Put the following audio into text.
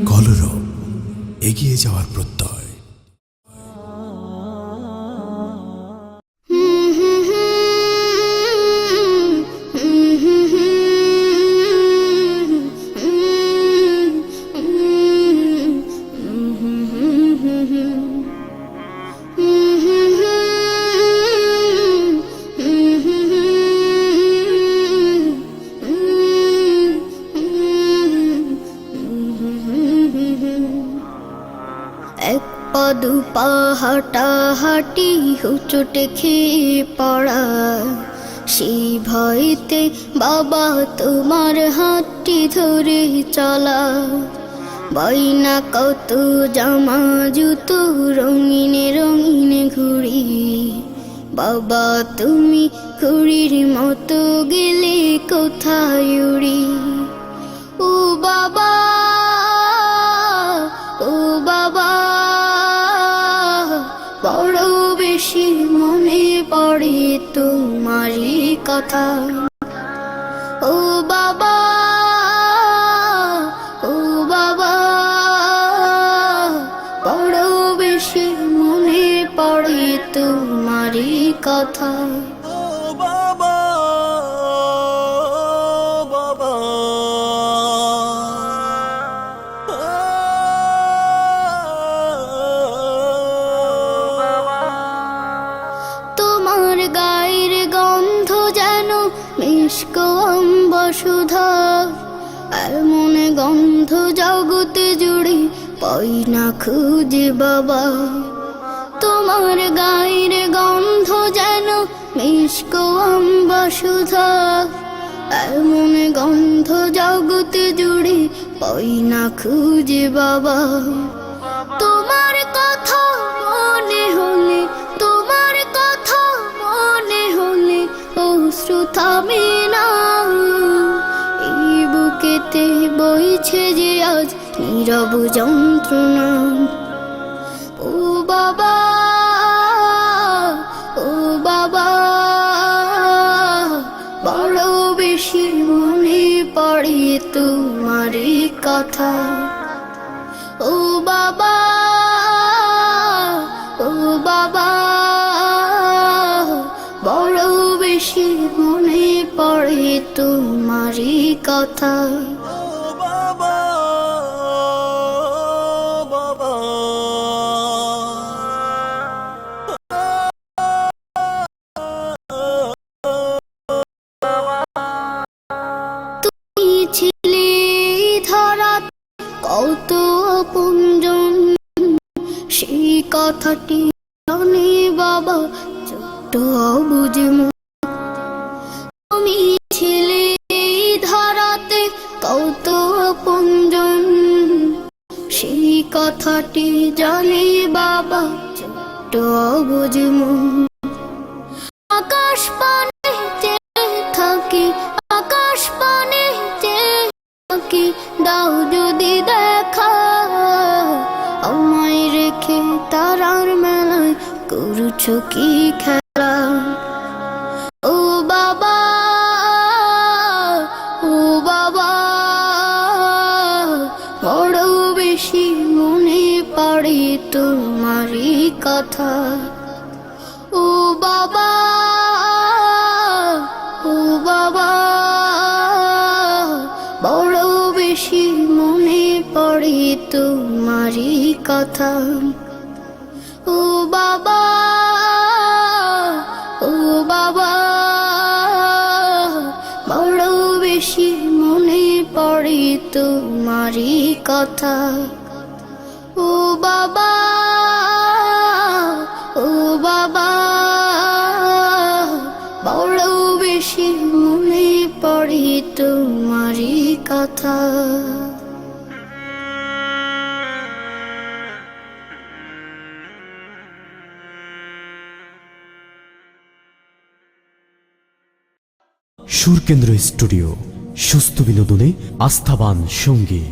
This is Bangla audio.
কলরব, এগিয়ে যাওয়ার প্রত্যয়। এক পা দু পা হাঁটাহাঁটি হুচটে খেয়ে পড়া, সেই ভয়তে বাবা তোমার হাতটি ধরে চলা। বাইনা কত জামা জুতো রঙিনে রঙিনে ঘুড়ি, বাবা তুমি ঘুড়ির মতো গেলে কোথায় উড়ি। ও বাবা, ও বাবা, বড় বেশি মনে পড়ে তোমারই কথা। ও বাবা, ও বাবা, বড় বেশি মনে পড়ে তোমারই কথা। বসুধা এমন গন্ধ জগতে জুড়ে পাই না খুঁজে বাবা। তোমার গায়ের গন্ধ যেন মিষ্ক বসুধা, এমন গন্ধ জগতে জুড়ে পাই না খুঁজে বাবা। তোমার কথা মনে হলে, তোমার কথা মনে হলে অশ্রু থামে না। এই বুকেতে বইছে যে আজ নীরব যন্ত্রণা। ও বাবা, ও বাবা, বড় বেশি মনে পড়ে তোমারই কথা। ও বাবা, ও বাবা, বড় বেশি মনে পড়ে তোমারই কথা। তুমি ছিলে ধরা কত আপনজন, সেই কথাটি জানে বাবা ছোট্ট অবুঝ মন। তুমি ছিলে ধরাতে কত আপনজন, সেই কথাটি জানে বাবা ছোট্ট অবুঝ মন। আকাশ পানে চেয়ে থাকি, আকাশ পানে চেয়ে থাকি, দাও যদি দেখা আমায় রেখে তারার মেলায় করছো কি খেলা। ও বাবা, ও বাবা, বড় বেশি মনে পড়ে তোমারই কথা। ও বাবা, ও বাবা, বড় বেশি মনে পড়ে তোমারই কথা। ও বাবা, ও বাবা, বড় বেশি মনে পড়ে তোমারই কথা। ও বাবা, ও বাবা, বড় বেশি মনে পড়ে তোমারই কথা। সুরকেন্দ্র স্টুডিও, সুস্থ বিনোদনে আস্থাবান সঙ্গী।